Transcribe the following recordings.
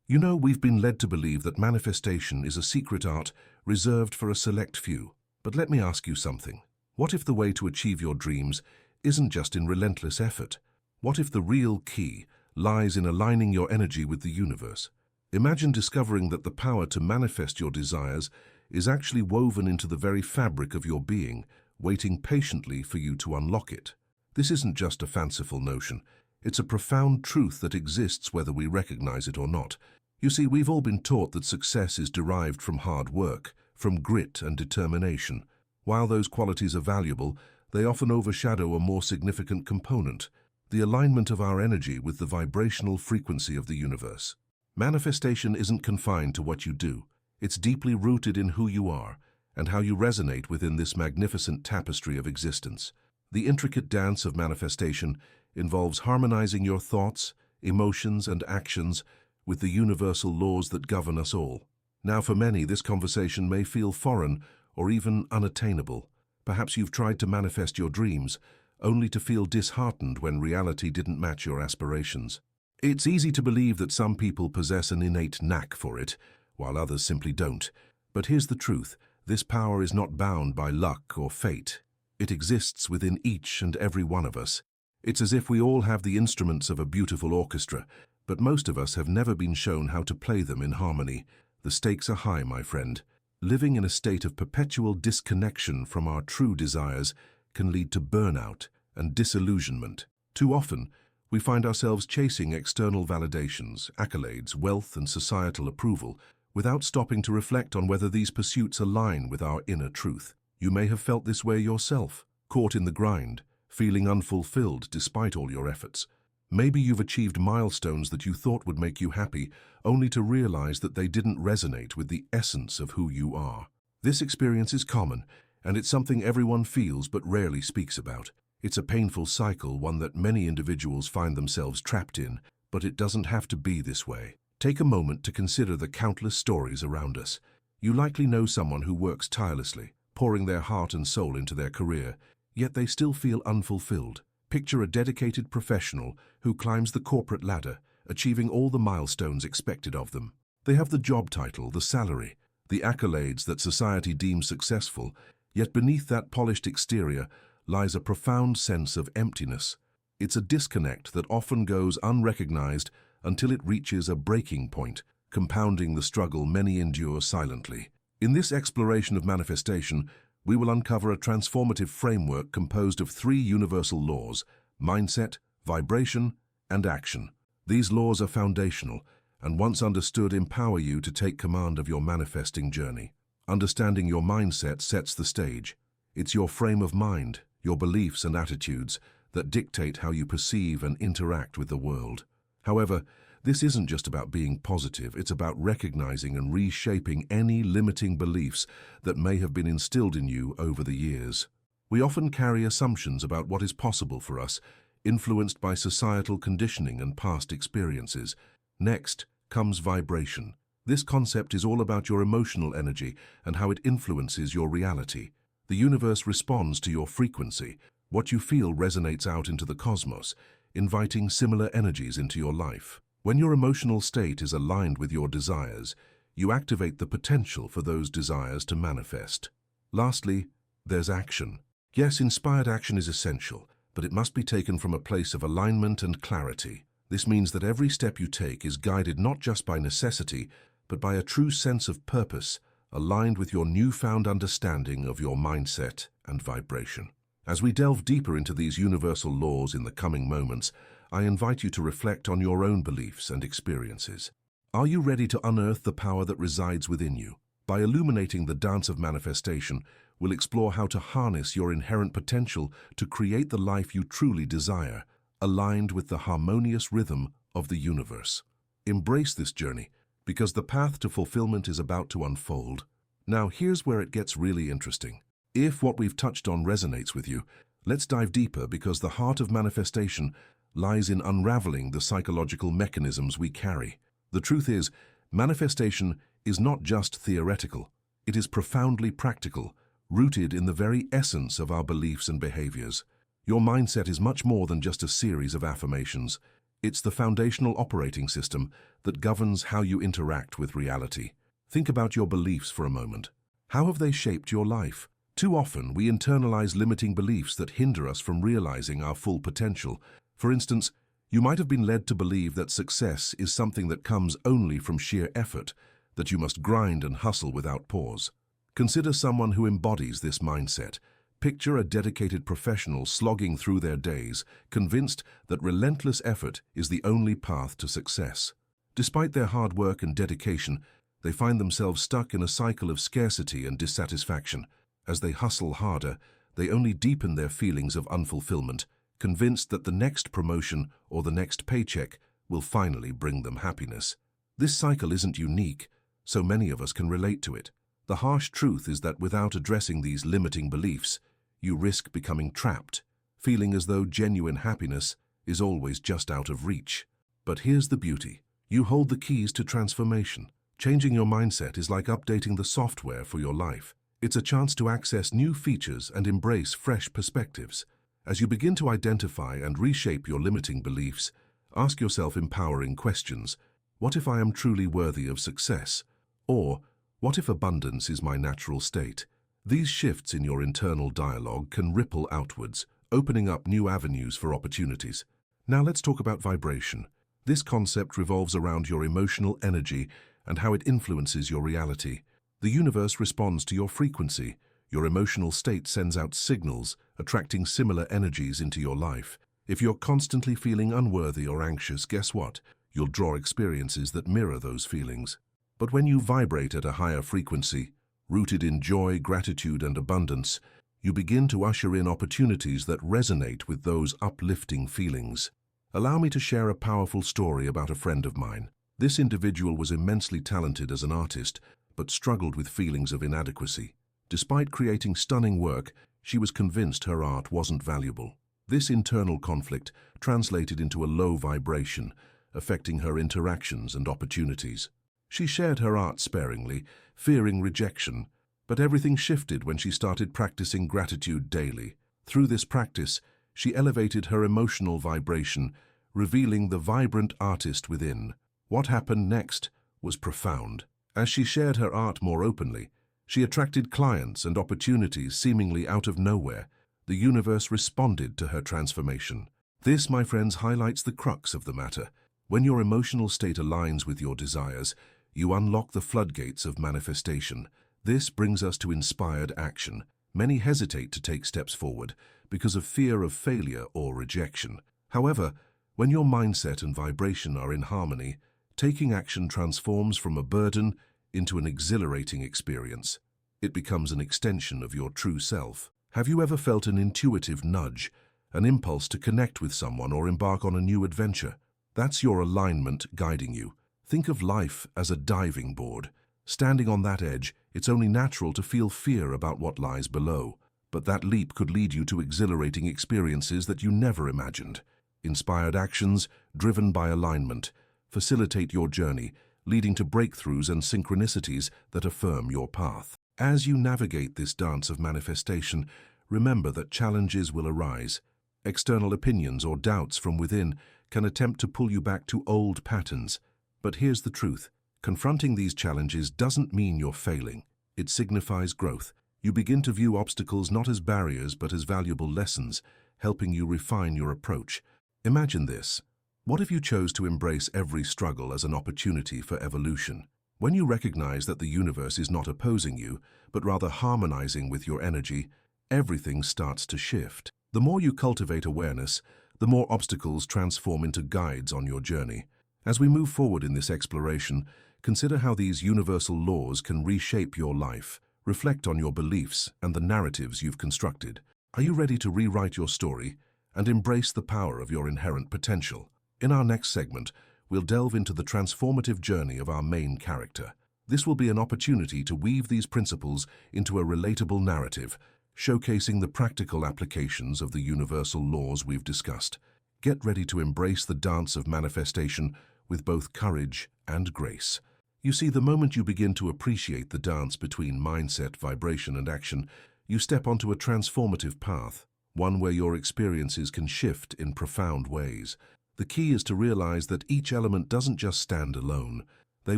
You know, we've been led to believe that manifestation is a secret art reserved for a select few. But let me ask you something. What if the way to achieve your dreams isn't just in relentless effort? What if the real key lies in aligning your energy with the universe? Imagine discovering that the power to manifest your desires is actually woven into the very fabric of your being, waiting patiently for you to unlock it. This isn't just a fanciful notion. It's a profound truth that exists whether we recognize it or not. You see, we've all been taught that success is derived from hard work, from grit and determination. While those qualities are valuable, they often overshadow a more significant component, the alignment of our energy with the vibrational frequency of the universe. Manifestation isn't confined to what you do. It's deeply rooted in who you are and how you resonate within this magnificent tapestry of existence. The intricate dance of manifestation involves harmonizing your thoughts, emotions, and actions with the universal laws that govern us all. Now, for many, this conversation may feel foreign or even unattainable. Perhaps you've tried to manifest your dreams, only to feel disheartened when reality didn't match your aspirations. It's easy to believe that some people possess an innate knack for it, while others simply don't. But here's the truth. This power is not bound by luck or fate. It exists within each and every one of us. It's as if we all have the instruments of a beautiful orchestra, but most of us have never been shown how to play them in harmony. The stakes are high, my friend. Living in a state of perpetual disconnection from our true desires can lead to burnout and disillusionment. Too often, we find ourselves chasing external validations, accolades, wealth, and societal approval, without stopping to reflect on whether these pursuits align with our inner truth. You may have felt this way yourself, caught in the grind, feeling unfulfilled despite all your efforts. Maybe you've achieved milestones that you thought would make you happy, only to realize that they didn't resonate with the essence of who you are. This experience is common, and it's something everyone feels but rarely speaks about. It's a painful cycle, one that many individuals find themselves trapped in, but it doesn't have to be this way. Take a moment to consider the countless stories around us. You likely know someone who works tirelessly, pouring their heart and soul into their career, yet they still feel unfulfilled. Picture a dedicated professional who climbs the corporate ladder, achieving all the milestones expected of them. They have the job title, the salary, the accolades that society deems successful, yet beneath that polished exterior lies a profound sense of emptiness. It's a disconnect that often goes unrecognized until it reaches a breaking point, compounding the struggle many endure silently. In this exploration of manifestation, we will uncover a transformative framework composed of 3 universal laws: mindset, vibration, and action. These laws are foundational, and once understood, empower you to take command of your manifesting journey. Understanding your mindset sets the stage. It's your frame of mind, your beliefs and attitudes, that dictate how you perceive and interact with the world. However, this isn't just about being positive, it's about recognizing and reshaping any limiting beliefs that may have been instilled in you over the years. We often carry assumptions about what is possible for us, influenced by societal conditioning and past experiences. Next comes vibration. This concept is all about your emotional energy and how it influences your reality. The universe responds to your frequency. What you feel resonates out into the cosmos, inviting similar energies into your life. When your emotional state is aligned with your desires, you activate the potential for those desires to manifest. Lastly, there's action. Yes, inspired action is essential, but it must be taken from a place of alignment and clarity. This means that every step you take is guided not just by necessity, but by a true sense of purpose, aligned with your newfound understanding of your mindset and vibration. As we delve deeper into these universal laws in the coming moments, I invite you to reflect on your own beliefs and experiences. Are you ready to unearth the power that resides within you? By illuminating the dance of manifestation, we'll explore how to harness your inherent potential to create the life you truly desire, aligned with the harmonious rhythm of the universe. Embrace this journey, because the path to fulfillment is about to unfold. Now, here's where it gets really interesting. If what we've touched on resonates with you, let's dive deeper, because the heart of manifestation lies in unraveling the psychological mechanisms we carry. The truth is, manifestation is not just theoretical. It is profoundly practical, rooted in the very essence of our beliefs and behaviors. Your mindset is much more than just a series of affirmations. It's the foundational operating system that governs how you interact with reality. Think about your beliefs for a moment. How have they shaped your life? Too often, we internalize limiting beliefs that hinder us from realizing our full potential. For instance, you might have been led to believe that success is something that comes only from sheer effort, that you must grind and hustle without pause. Consider someone who embodies this mindset. Picture a dedicated professional slogging through their days, convinced that relentless effort is the only path to success. Despite their hard work and dedication, they find themselves stuck in a cycle of scarcity and dissatisfaction. As they hustle harder, they only deepen their feelings of unfulfillment, convinced that the next promotion or the next paycheck will finally bring them happiness. This cycle isn't unique, so many of us can relate to it. The harsh truth is that without addressing these limiting beliefs, you risk becoming trapped, feeling as though genuine happiness is always just out of reach. But here's the beauty. You hold the keys to transformation. Changing your mindset is like updating the software for your life. It's a chance to access new features and embrace fresh perspectives. As you begin to identify and reshape your limiting beliefs, ask yourself empowering questions. What if I am truly worthy of success? Or, what if abundance is my natural state? These shifts in your internal dialogue can ripple outwards, opening up new avenues for opportunities. Now let's talk about vibration. This concept revolves around your emotional energy and how it influences your reality. The universe responds to your frequency. Your emotional state sends out signals, attracting similar energies into your life. If you're constantly feeling unworthy or anxious, guess what? You'll draw experiences that mirror those feelings. But when you vibrate at a higher frequency, rooted in joy, gratitude, and abundance, you begin to usher in opportunities that resonate with those uplifting feelings. Allow me to share a powerful story about a friend of mine. This individual was immensely talented as an artist, but struggled with feelings of inadequacy. Despite creating stunning work, she was convinced her art wasn't valuable. This internal conflict translated into a low vibration, affecting her interactions and opportunities. She shared her art sparingly, fearing rejection, but everything shifted when she started practicing gratitude daily. Through this practice, she elevated her emotional vibration, revealing the vibrant artist within. What happened next was profound. As she shared her art more openly, she attracted clients and opportunities seemingly out of nowhere. The universe responded to her transformation. This, my friends, highlights the crux of the matter. When your emotional state aligns with your desires, you unlock the floodgates of manifestation. This brings us to inspired action. Many hesitate to take steps forward because of fear of failure or rejection. However, when your mindset and vibration are in harmony, taking action transforms from a burden into an exhilarating experience. It becomes an extension of your true self. Have you ever felt an intuitive nudge, an impulse to connect with someone or embark on a new adventure? That's your alignment guiding you. Think of life as a diving board. Standing on that edge, it's only natural to feel fear about what lies below. But that leap could lead you to exhilarating experiences that you never imagined. Inspired actions, driven by alignment, facilitate your journey, leading to breakthroughs and synchronicities that affirm your path. As you navigate this dance of manifestation, remember that challenges will arise. External opinions or doubts from within can attempt to pull you back to old patterns. But here's the truth. Confronting these challenges doesn't mean you're failing. It signifies growth. You begin to view obstacles not as barriers but as valuable lessons, helping you refine your approach. Imagine this. What if you chose to embrace every struggle as an opportunity for evolution? When you recognize that the universe is not opposing you, but rather harmonizing with your energy, everything starts to shift. The more you cultivate awareness, the more obstacles transform into guides on your journey. As we move forward in this exploration, consider how these universal laws can reshape your life. Reflect on your beliefs and the narratives you've constructed. Are you ready to rewrite your story and embrace the power of your inherent potential? In our next segment, we'll delve into the transformative journey of our main character. This will be an opportunity to weave these principles into a relatable narrative, showcasing the practical applications of the universal laws we've discussed. Get ready to embrace the dance of manifestation with both courage and grace. You see, the moment you begin to appreciate the dance between mindset, vibration, and action, you step onto a transformative path, one where your experiences can shift in profound ways. The key is to realize that each element doesn't just stand alone. They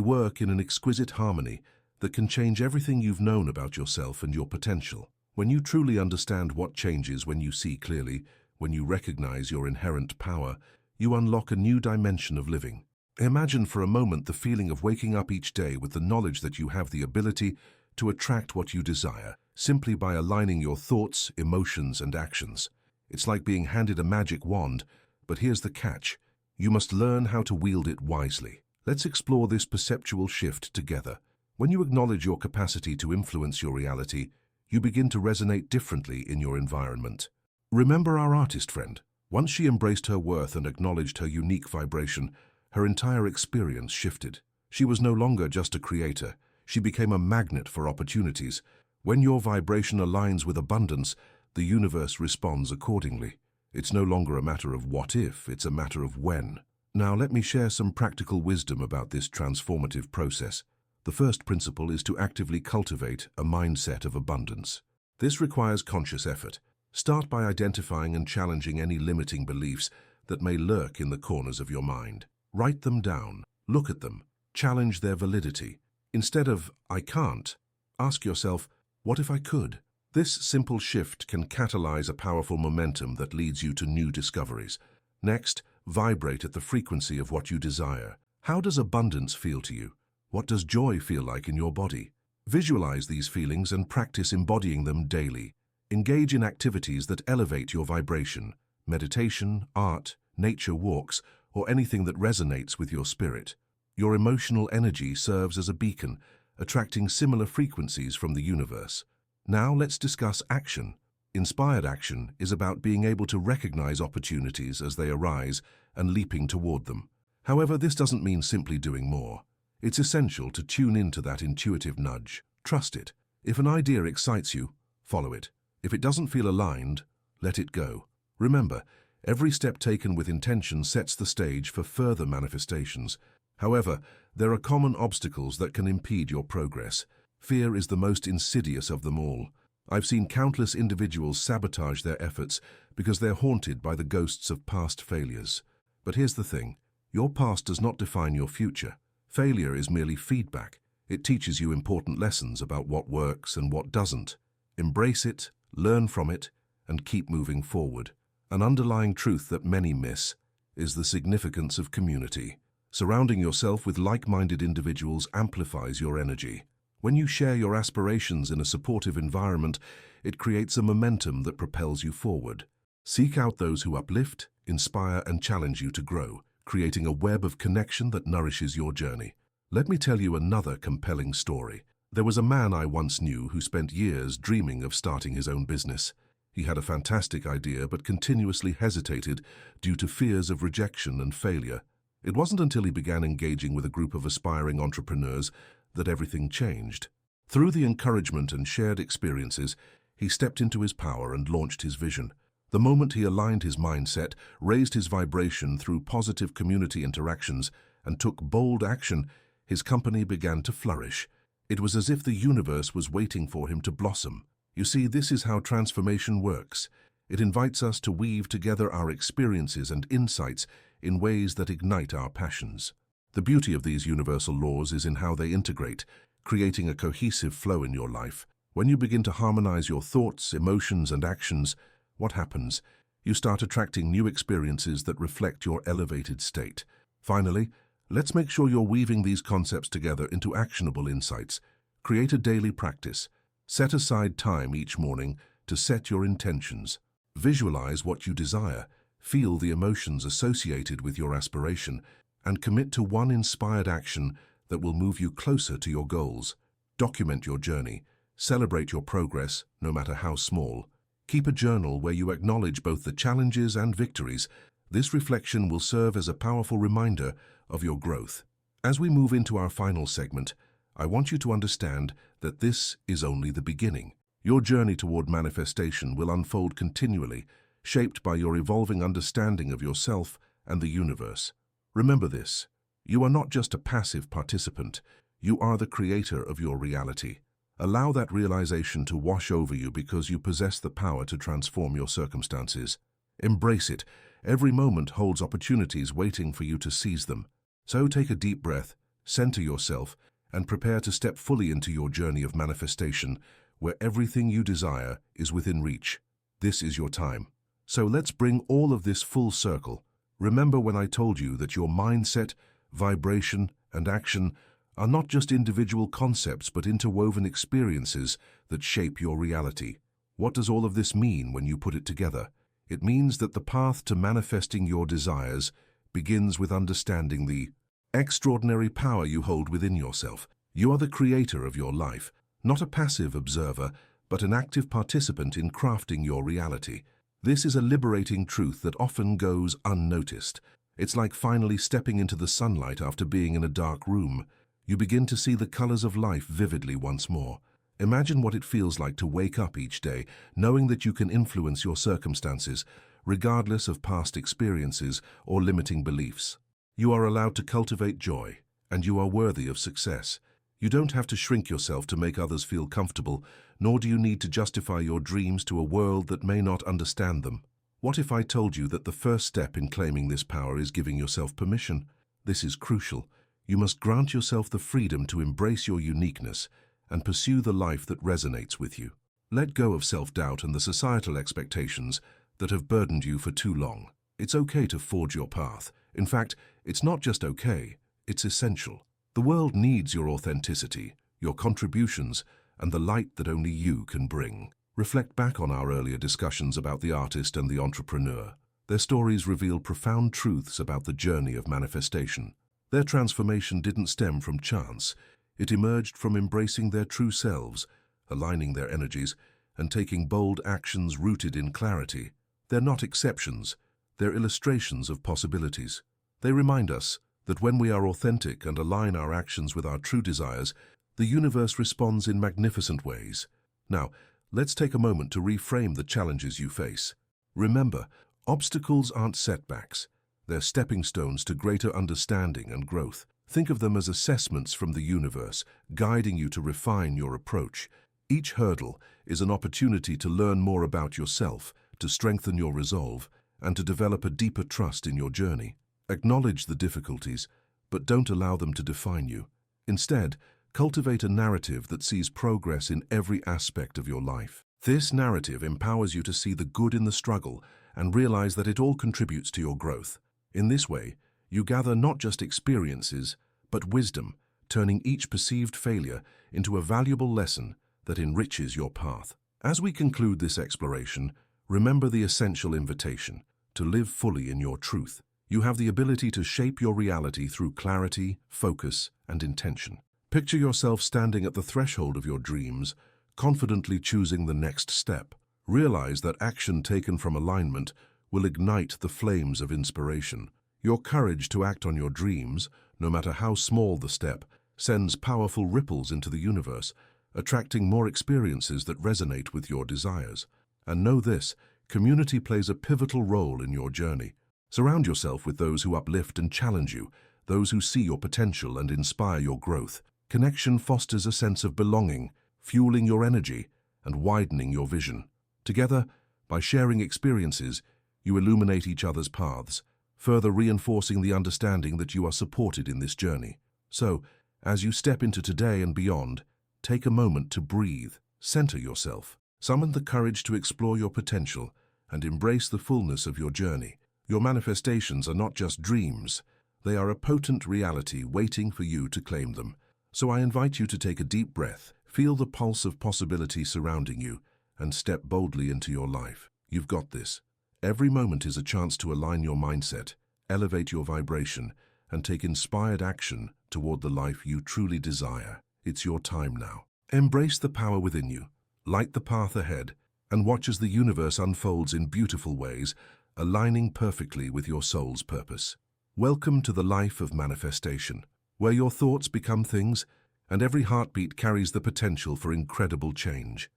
work in an exquisite harmony that can change everything you've known about yourself and your potential. When you truly understand what changes when you see clearly, when you recognize your inherent power, you unlock a new dimension of living. Imagine for a moment the feeling of waking up each day with the knowledge that you have the ability to attract what you desire, simply by aligning your thoughts, emotions, and actions. It's like being handed a magic wand, but here's the catch. You must learn how to wield it wisely. Let's explore this perceptual shift together. When you acknowledge your capacity to influence your reality, you begin to resonate differently in your environment. Remember our artist friend. Once she embraced her worth and acknowledged her unique vibration, her entire experience shifted. She was no longer just a creator. She became a magnet for opportunities. When your vibration aligns with abundance, the universe responds accordingly. It's no longer a matter of what if, it's a matter of when. Now let me share some practical wisdom about this transformative process. The first principle is to actively cultivate a mindset of abundance. This requires conscious effort. Start by identifying and challenging any limiting beliefs that may lurk in the corners of your mind. Write them down, look at them, challenge their validity. Instead of, "I can't," ask yourself, "What if I could?" This simple shift can catalyze a powerful momentum that leads you to new discoveries. Next, vibrate at the frequency of what you desire. How does abundance feel to you? What does joy feel like in your body? Visualize these feelings and practice embodying them daily. Engage in activities that elevate your vibration, meditation, art, nature walks, or anything that resonates with your spirit. Your emotional energy serves as a beacon, attracting similar frequencies from the universe. Now let's discuss action. Inspired action is about being able to recognize opportunities as they arise and leaping toward them. However, this doesn't mean simply doing more. It's essential to tune into that intuitive nudge. Trust it. If an idea excites you, follow it. If it doesn't feel aligned, let it go. Remember, every step taken with intention sets the stage for further manifestations. However, there are common obstacles that can impede your progress. Fear is the most insidious of them all. I've seen countless individuals sabotage their efforts because they're haunted by the ghosts of past failures. But here's the thing. Your past does not define your future. Failure is merely feedback. It teaches you important lessons about what works and what doesn't. Embrace it, learn from it, and keep moving forward. An underlying truth that many miss is the significance of community. Surrounding yourself with like-minded individuals amplifies your energy. When you share your aspirations in a supportive environment, it creates a momentum that propels you forward. Seek out those who uplift, inspire, and challenge you to grow, creating a web of connection that nourishes your journey. Let me tell you another compelling story. There was a man I once knew who spent years dreaming of starting his own business. He had a fantastic idea but continuously hesitated due to fears of rejection and failure. It wasn't until he began engaging with a group of aspiring entrepreneurs that everything changed. Through the encouragement and shared experiences, he stepped into his power and launched his vision. The moment he aligned his mindset, raised his vibration through positive community interactions, and took bold action, his company began to flourish. It was as if the universe was waiting for him to blossom. You see, this is how transformation works. It invites us to weave together our experiences and insights in ways that ignite our passions. The beauty of these universal laws is in how they integrate, creating a cohesive flow in your life. When you begin to harmonize your thoughts, emotions, and actions, what happens? You start attracting new experiences that reflect your elevated state. Finally, let's make sure you're weaving these concepts together into actionable insights. Create a daily practice. Set aside time each morning to set your intentions. Visualize what you desire, feel the emotions associated with your aspiration, and commit to one inspired action that will move you closer to your goals. Document your journey. Celebrate your progress, no matter how small. Keep a journal where you acknowledge both the challenges and victories. This reflection will serve as a powerful reminder of your growth. As we move into our final segment, I want you to understand that this is only the beginning. Your journey toward manifestation will unfold continually, shaped by your evolving understanding of yourself and the universe. Remember this, you are not just a passive participant, you are the creator of your reality. Allow that realization to wash over you because you possess the power to transform your circumstances. Embrace it Every moment holds opportunities waiting for you to seize them. So take a deep breath, center yourself, and prepare to step fully into your journey of manifestation, where everything you desire is within reach. This is your time. So let's bring all of this full circle. Remember when I told you that your mindset, vibration, and action are not just individual concepts but interwoven experiences that shape your reality. What does all of this mean when you put it together? It means that the path to manifesting your desires begins with understanding the extraordinary power you hold within yourself. You are the creator of your life, not a passive observer, but an active participant in crafting your reality. This is a liberating truth that often goes unnoticed. It's like finally stepping into the sunlight after being in a dark room. You begin to see the colors of life vividly once more. Imagine what it feels like to wake up each day, knowing that you can influence your circumstances, regardless of past experiences or limiting beliefs. You are allowed to cultivate joy, and you are worthy of success. You don't have to shrink yourself to make others feel comfortable, nor do you need to justify your dreams to a world that may not understand them. What if I told you that the first step in claiming this power is giving yourself permission? This is crucial. You must grant yourself the freedom to embrace your uniqueness and pursue the life that resonates with you. Let go of self-doubt and the societal expectations that have burdened you for too long. It's okay to forge your path. In fact, it's not just okay, it's essential. The world needs your authenticity, your contributions, and the light that only you can bring. Reflect back on our earlier discussions about the artist and the entrepreneur. Their stories reveal profound truths about the journey of manifestation. Their transformation didn't stem from chance. It emerged from embracing their true selves, aligning their energies, and taking bold actions rooted in clarity. They're not exceptions, they're illustrations of possibilities. They remind us that when we are authentic and align our actions with our true desires, the universe responds in magnificent ways. Now, let's take a moment to reframe the challenges you face. Remember, obstacles aren't setbacks. They're stepping stones to greater understanding and growth. Think of them as assessments from the universe, guiding you to refine your approach. Each hurdle is an opportunity to learn more about yourself, to strengthen your resolve, and to develop a deeper trust in your journey. Acknowledge the difficulties, but don't allow them to define you. Instead, cultivate a narrative that sees progress in every aspect of your life. This narrative empowers you to see the good in the struggle and realize that it all contributes to your growth. In this way, you gather not just experiences, but wisdom, turning each perceived failure into a valuable lesson that enriches your path. As we conclude this exploration, remember the essential invitation to live fully in your truth. You have the ability to shape your reality through clarity, focus, and intention. Picture yourself standing at the threshold of your dreams, confidently choosing the next step. Realize that action taken from alignment will ignite the flames of inspiration. Your courage to act on your dreams, no matter how small the step, sends powerful ripples into the universe, attracting more experiences that resonate with your desires. And know this, community plays a pivotal role in your journey. Surround yourself with those who uplift and challenge you, those who see your potential and inspire your growth. Connection fosters a sense of belonging, fueling your energy and widening your vision. Together, by sharing experiences, you illuminate each other's paths, further reinforcing the understanding that you are supported in this journey. So, as you step into today and beyond, take a moment to breathe, center yourself, summon the courage to explore your potential, and embrace the fullness of your journey. Your manifestations are not just dreams, they are a potent reality waiting for you to claim them. So I invite you to take a deep breath, feel the pulse of possibility surrounding you, and step boldly into your life. You've got this. Every moment is a chance to align your mindset, elevate your vibration, and take inspired action toward the life you truly desire. It's your time now. Embrace the power within you, light the path ahead, and watch as the universe unfolds in beautiful ways, aligning perfectly with your soul's purpose. Welcome to the life of manifestation, where your thoughts become things and every heartbeat carries the potential for incredible change.